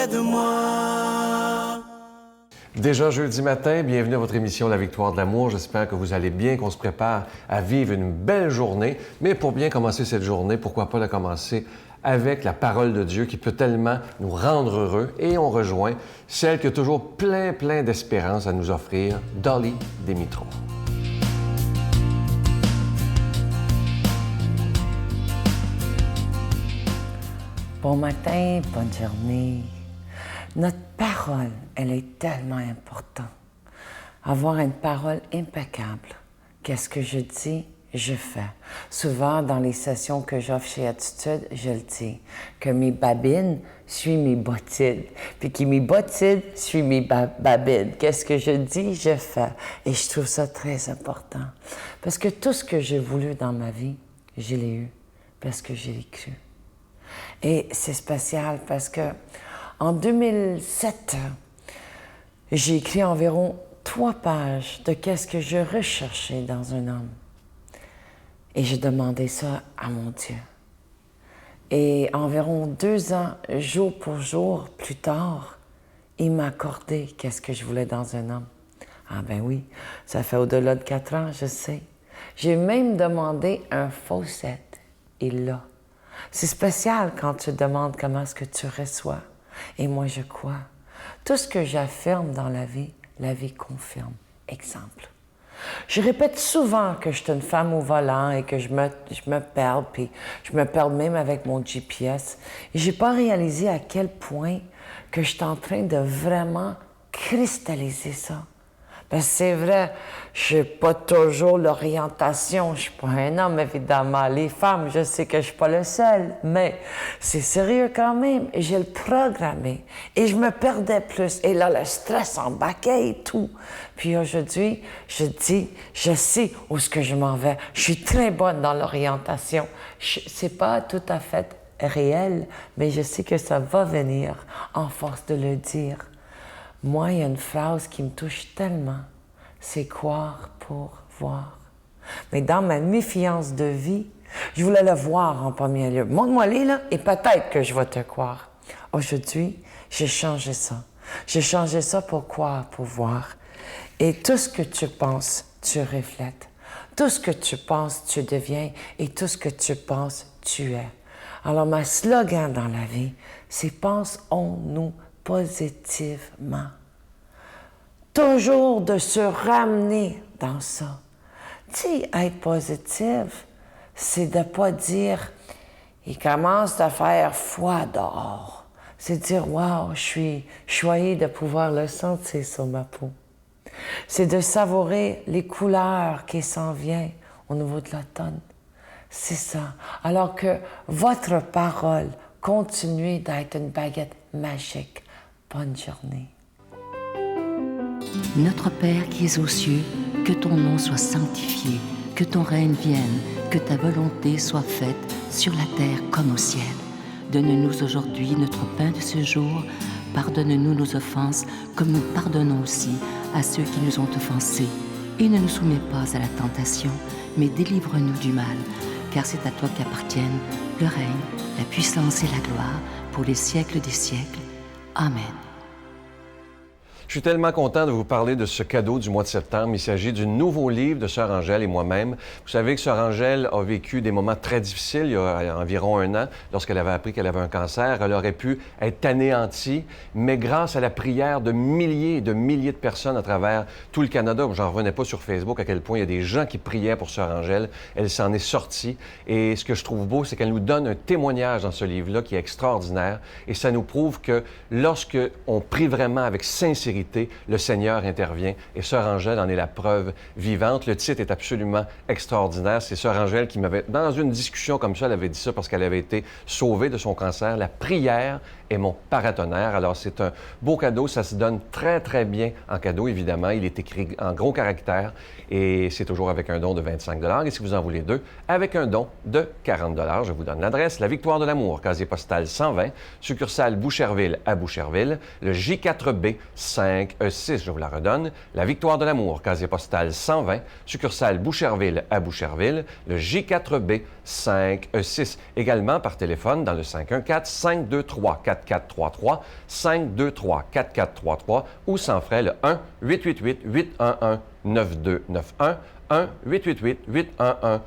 près de moi. Déjà jeudi matin, bienvenue à votre émission La Victoire de l'amour. J'espère que vous allez bien, qu'on se prépare à vivre une belle journée. Mais pour bien commencer cette journée, pourquoi pas la commencer avec la parole de Dieu qui peut tellement nous rendre heureux. Et on rejoint celle qui a toujours plein d'espérance à nous offrir, Dolly Démitron. Bon matin, bonne journée. Notre parole, elle est tellement importante. Avoir une parole impeccable. Qu'est-ce que je dis, je fais. Souvent, dans les sessions que j'offre chez Attitude, je le dis, que mes babines suivent mes bottines, puis que mes bottines suivent mes babines. Qu'est-ce que je dis, je fais. Et je trouve ça très important. Parce que tout ce que j'ai voulu dans ma vie, je l'ai eu, parce que je l'ai cru. Et c'est spécial parce que en 2007, j'ai écrit environ 3 pages de qu'est-ce que je recherchais dans un homme. Et j'ai demandé ça à mon Dieu. Et environ 2 ans, jour pour jour, plus tard, il m'a accordé qu'est-ce que je voulais dans un homme. Ah ben oui, ça fait au-delà de 4 ans, je sais. J'ai même demandé un fausset. Il l'a. C'est spécial quand tu demandes comment est-ce que tu reçois. Et moi, je crois. Tout ce que j'affirme dans la vie confirme. Exemple. Je répète souvent que je suis une femme au volant et que je me perds, puis je me perds même avec mon GPS. Et je n'ai pas réalisé à quel point que je suis en train de vraiment cristalliser ça. Parce que c'est vrai, je n'ai pas toujours l'orientation. Je ne suis pas un homme, évidemment. Les femmes, je sais que je ne suis pas le seul, mais c'est sérieux quand même. Et j'ai le programmé. Et je me perdais plus. Et là, le stress embarquait et tout. Puis aujourd'hui, je dis, je sais où est-ce que je m'en vais. Je suis très bonne dans l'orientation. C'est pas tout à fait réel, mais je sais que ça va venir en force de le dire. Moi, il y a une phrase qui me touche tellement, c'est croire pour voir. Mais dans ma méfiance de vie, je voulais le voir en premier lieu. Montre-moi-les, là, et peut-être que je vais te croire. Aujourd'hui, j'ai changé ça. J'ai changé ça pour croire, pour voir. Et tout ce que tu penses, tu reflètes. Tout ce que tu penses, tu deviens. Et tout ce que tu penses, tu es. Alors, ma slogan dans la vie, c'est « Pensons-nous positivement ». Toujours de se ramener dans ça. Tu sais, être positif, c'est de ne pas dire « il commence à faire froid dehors ». C'est de dire « wow, je suis choyée de pouvoir le sentir sur ma peau ». C'est de savourer les couleurs qui s'en viennent au niveau de l'automne. C'est ça. Alors que votre parole continue d'être une baguette magique. Bonne journée. Notre Père qui es aux cieux, que ton nom soit sanctifié, que ton règne vienne, que ta volonté soit faite sur la terre comme au ciel. Donne-nous aujourd'hui notre pain de ce jour. Pardonne-nous nos offenses, comme nous pardonnons aussi à ceux qui nous ont offensés. Et ne nous soumets pas à la tentation, mais délivre-nous du mal, car c'est à toi qu'appartiennent le règne, la puissance et la gloire, pour les siècles des siècles. Amen. Je suis tellement content de vous parler de ce cadeau du mois de septembre. Il s'agit du nouveau livre de Sœur Angèle et moi-même. Vous savez que Sœur Angèle a vécu des moments très difficiles il y a environ 1 an, lorsqu'elle avait appris qu'elle avait un cancer. Elle aurait pu être anéantie, mais grâce à la prière de milliers et de milliers de personnes à travers tout le Canada, j'en revenais pas sur Facebook à quel point il y a des gens qui priaient pour Sœur Angèle. Elle s'en est sortie. Et ce que je trouve beau, c'est qu'elle nous donne un témoignage dans ce livre-là qui est extraordinaire. Et ça nous prouve que lorsque on prie vraiment avec sincérité, le Seigneur intervient et Sœur Angèle en est la preuve vivante. Le titre est absolument extraordinaire. C'est Sœur Angèle qui m'avait, dans une discussion comme ça, elle avait dit ça parce qu'elle avait été sauvée de son cancer. La prière est mon paratonnerre. Alors, c'est un beau cadeau. Ça se donne très bien en cadeau, évidemment. Il est écrit en gros caractères et c'est toujours avec un don de 25 $. Et si vous en voulez 2, avec un don de 40 $. Je vous donne l'adresse. La Victoire de l'amour, casier postal 120, succursale Boucherville à Boucherville, le J4B 5. 5E6. Je vous la redonne. La Victoire de l'amour, casier postal 120, succursale Boucherville à Boucherville, le J4B 5E6. Également par téléphone dans le 514-523-4433, 523-4433 ou sans frais le 1-888-811-9291, 1-888-811-9291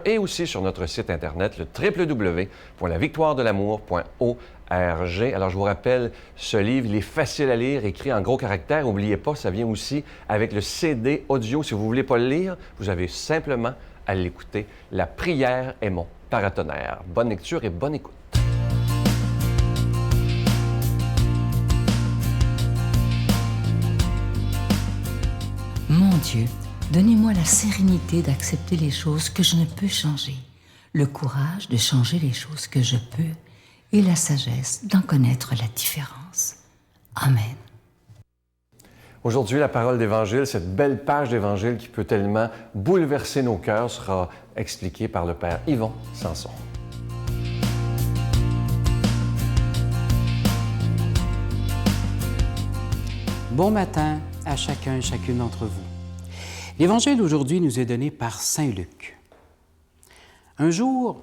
et aussi sur notre site Internet, le www.lavictoiredelamour.org. Alors, je vous rappelle, ce livre, il est facile à lire, écrit en gros caractères. N'oubliez pas, ça vient aussi avec le CD audio. Si vous ne voulez pas le lire, vous avez simplement à l'écouter. La prière est mon paratonnerre. Bonne lecture et bonne écoute. Mon Dieu, donnez-moi la sérénité d'accepter les choses que je ne peux changer, le courage de changer les choses que je peux et la sagesse d'en connaître la différence. Amen. Aujourd'hui, la parole d'Évangile, cette belle page d'Évangile qui peut tellement bouleverser nos cœurs, sera expliquée par le Père Yvon Sanson. Bon matin à chacun et chacune d'entre vous. L'Évangile d'aujourd'hui nous est donné par Saint Luc. Un jour,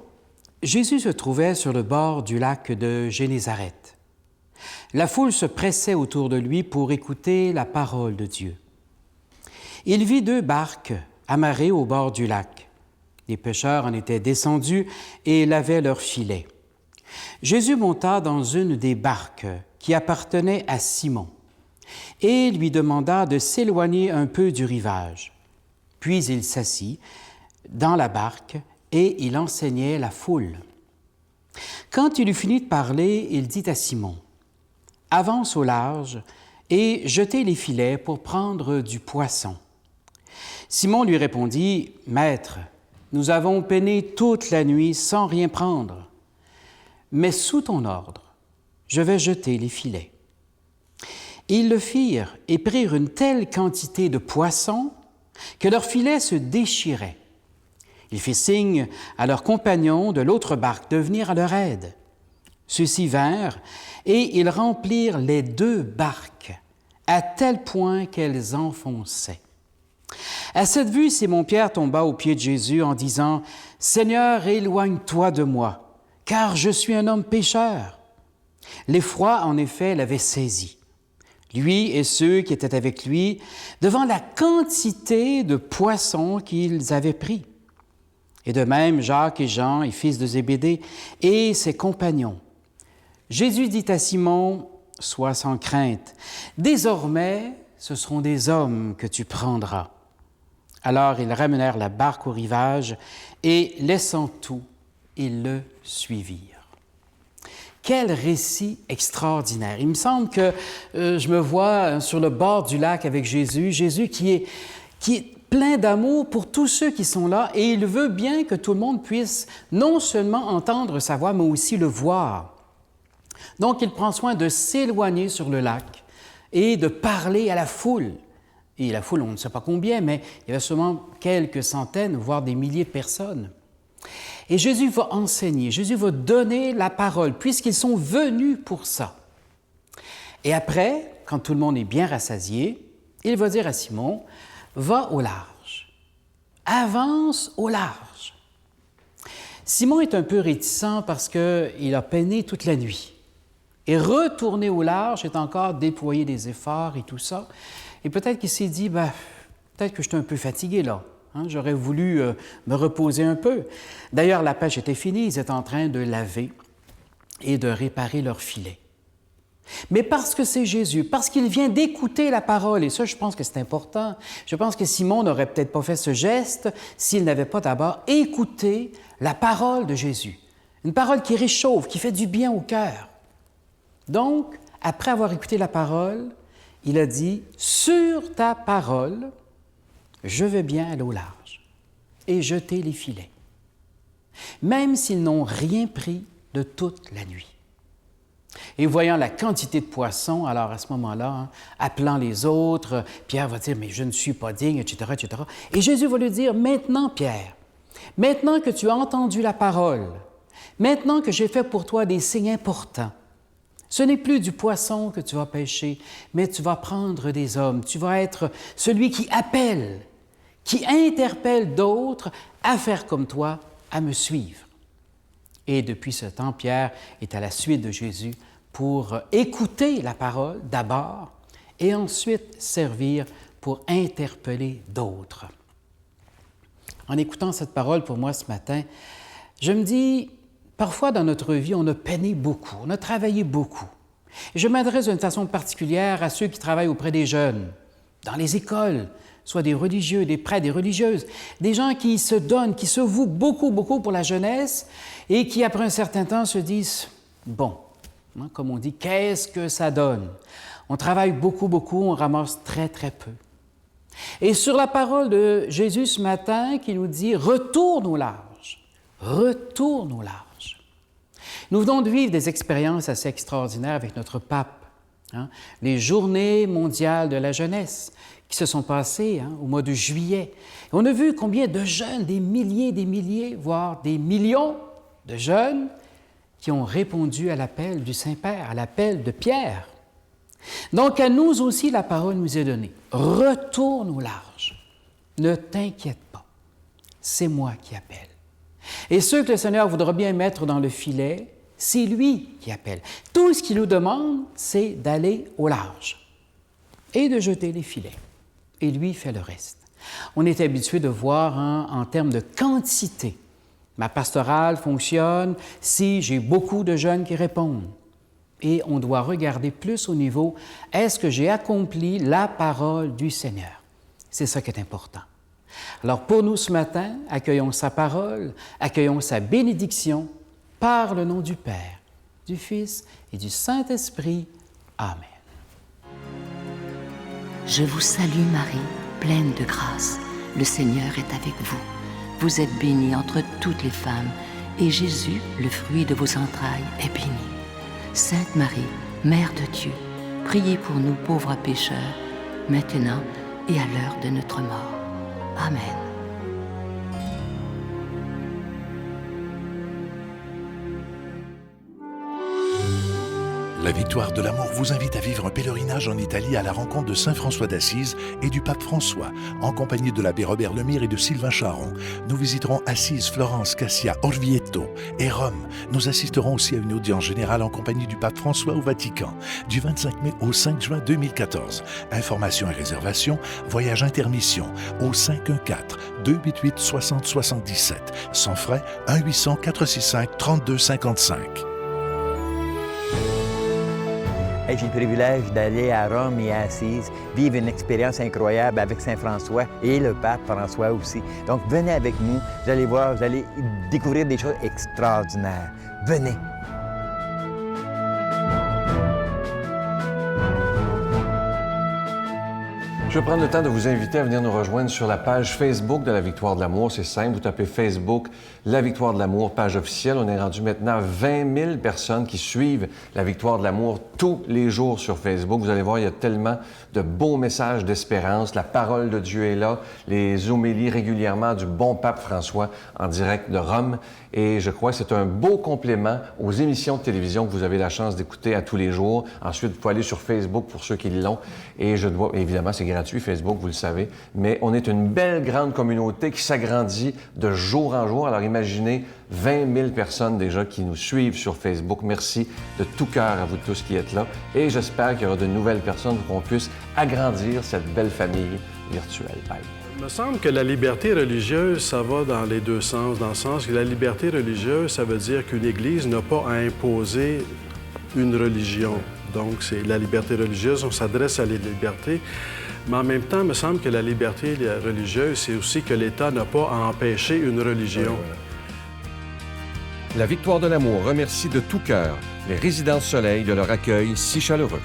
Jésus se trouvait sur le bord du lac de Génézareth. La foule se pressait autour de lui pour écouter la parole de Dieu. Il vit 2 barques amarrées au bord du lac. Les pêcheurs en étaient descendus et lavaient leurs filets. Jésus monta dans une des barques qui appartenait à Simon et lui demanda de s'éloigner un peu du rivage. Puis il s'assit dans la barque et il enseignait la foule. Quand il eut fini de parler, il dit à Simon, « Avance au large et jetez les filets pour prendre du poisson. » Simon lui répondit, « Maître, nous avons peiné toute la nuit sans rien prendre, mais sous ton ordre, je vais jeter les filets. » Ils le firent et prirent une telle quantité de poissons que leurs filets se déchiraient. Il fit signe à leurs compagnons de l'autre barque de venir à leur aide. Ceux-ci vinrent et ils remplirent les 2 barques à tel point qu'elles enfonçaient. À cette vue, Simon-Pierre tomba aux pieds de Jésus en disant, « Seigneur, éloigne-toi de moi, car je suis un homme pécheur. » L'effroi, en effet, l'avait saisi. Lui et ceux qui étaient avec lui, devant la quantité de poissons qu'ils avaient pris. Et de même, Jacques et Jean, et fils de Zébédée, et ses compagnons. Jésus dit à Simon, « Sois sans crainte, désormais, ce seront des hommes que tu prendras. » Alors ils ramenèrent la barque au rivage, et laissant tout, ils le suivirent. Quel récit extraordinaire! Il me semble que je me vois sur le bord du lac avec Jésus, Jésus qui est plein d'amour pour tous ceux qui sont là, et il veut bien que tout le monde puisse non seulement entendre sa voix, mais aussi le voir. Donc, il prend soin de s'éloigner sur le lac et de parler à la foule. Et la foule, on ne sait pas combien, mais il y avait seulement quelques centaines, voire des milliers de personnes. Et Jésus va enseigner, Jésus va donner la parole, puisqu'ils sont venus pour ça. Et après, quand tout le monde est bien rassasié, il va dire à Simon, « Va au large, avance au large. » Simon est un peu réticent parce qu'il a peiné toute la nuit. Et retourner au large est encore déployer des efforts et tout ça. Et peut-être qu'il s'est dit, peut-être que je suis un peu fatigué là. J'aurais voulu me reposer un peu. D'ailleurs, la pêche était finie, ils étaient en train de laver et de réparer leurs filets. Mais parce que c'est Jésus, parce qu'il vient d'écouter la parole, et ça, je pense que c'est important. Je pense que Simon n'aurait peut-être pas fait ce geste s'il n'avait pas d'abord écouté la parole de Jésus. Une parole qui réchauffe, qui fait du bien au cœur. Donc, après avoir écouté la parole, il a dit, « Sur ta parole, je vais bien aller au large et jeter les filets. » Même s'ils n'ont rien pris de toute la nuit. Et voyant la quantité de poissons, alors à ce moment-là, appelant les autres, Pierre va dire, « Mais je ne suis pas digne, etc., etc. » Et Jésus va lui dire, « Maintenant, Pierre, maintenant que tu as entendu la parole, maintenant que j'ai fait pour toi des signes importants, Ce n'est plus du poisson que tu vas pêcher, mais tu vas prendre des hommes. Tu vas être celui qui appelle, qui interpelle d'autres à faire comme toi, à me suivre. Et depuis ce temps, Pierre est à la suite de Jésus pour écouter la parole d'abord et ensuite servir pour interpeller d'autres. En écoutant cette parole pour moi ce matin, je me dis, parfois dans notre vie, on a peiné beaucoup, on a travaillé beaucoup. Et je m'adresse d'une façon particulière à ceux qui travaillent auprès des jeunes, dans les écoles, soit des religieux, des prêtres, des religieuses, des gens qui se donnent, qui se vouent beaucoup pour la jeunesse et qui, après un certain temps, se disent « bon », comme on dit, « qu'est-ce que ça donne ?» On travaille beaucoup, on ramasse très peu. Et sur la parole de Jésus ce matin qui nous dit « retourne au large », retourne au large. Nous venons de vivre des expériences assez extraordinaires avec notre pape. Les Journées mondiales de la jeunesse qui se sont passées au mois de juillet. Et on a vu combien de jeunes, des milliers, voire des millions de jeunes qui ont répondu à l'appel du Saint-Père, à l'appel de Pierre. Donc, à nous aussi, la parole nous est donnée. Retourne au large. Ne t'inquiète pas. C'est moi qui appelle. Et ceux que le Seigneur voudra bien mettre dans le filet, c'est lui qui appelle. Tout ce qu'il nous demande, c'est d'aller au large et de jeter les filets. Et lui fait le reste. On est habitué de voir en termes de quantité. Ma pastorale fonctionne si j'ai beaucoup de jeunes qui répondent. Et on doit regarder plus au niveau, est-ce que j'ai accompli la parole du Seigneur? C'est ça qui est important. Alors pour nous ce matin, accueillons sa parole, accueillons sa bénédiction par le nom du Père, du Fils et du Saint-Esprit. Amen. Je vous salue Marie, pleine de grâce. Le Seigneur est avec vous. Vous êtes bénie entre toutes les femmes, et Jésus, le fruit de vos entrailles, est béni. Sainte Marie, Mère de Dieu, priez pour nous pauvres pécheurs, maintenant et à l'heure de notre mort. Amen. La Victoire de l'amour vous invite à vivre un pèlerinage en Italie à la rencontre de Saint François d'Assise et du pape François, en compagnie de l'abbé Robert Lemire et de Sylvain Charon. Nous visiterons Assise, Florence, Cassia, Orvieto et Rome. Nous assisterons aussi à une audience générale en compagnie du pape François au Vatican, du 25 mai au 5 juin 2014. Informations et réservations, voyage intermission au 514-288-6077. Sans frais, 1-800-465-3255. J'ai le privilège d'aller à Rome et à Assise, vivre une expérience incroyable avec Saint François et le pape François aussi. Donc venez avec nous, vous allez voir, vous allez découvrir des choses extraordinaires. Venez! Je vais prendre le temps de vous inviter à venir nous rejoindre sur la page Facebook de la Victoire de l'amour. C'est simple, vous tapez Facebook, la Victoire de l'amour, page officielle. On est rendu maintenant à 20 000 personnes qui suivent la Victoire de l'amour tous les jours sur Facebook. Vous allez voir, il y a tellement de beaux messages d'espérance. La parole de Dieu est là. Les homélies régulièrement du bon pape François en direct de Rome. Et je crois que c'est un beau complément aux émissions de télévision que vous avez la chance d'écouter à tous les jours. Ensuite, vous pouvez aller sur Facebook pour ceux qui l'ont. Et je dois, évidemment, c'est gratuit, Facebook, vous le savez. Mais on est une belle grande communauté qui s'agrandit de jour en jour. Alors imaginez 20 000 personnes déjà qui nous suivent sur Facebook. Merci de tout cœur à vous tous qui êtes là. Et j'espère qu'il y aura de nouvelles personnes pour qu'on puisse agrandir cette belle famille virtuelle. Bye. Il me semble que la liberté religieuse, ça va dans les deux sens. Dans le sens que la liberté religieuse, ça veut dire qu'une Église n'a pas à imposer une religion. Donc, c'est la liberté religieuse, on s'adresse à la liberté. Mais en même temps, il me semble que la liberté religieuse, c'est aussi que l'État n'a pas à empêcher une religion. La Victoire de l'amour remercie de tout cœur les Résidences Soleil de leur accueil si chaleureux.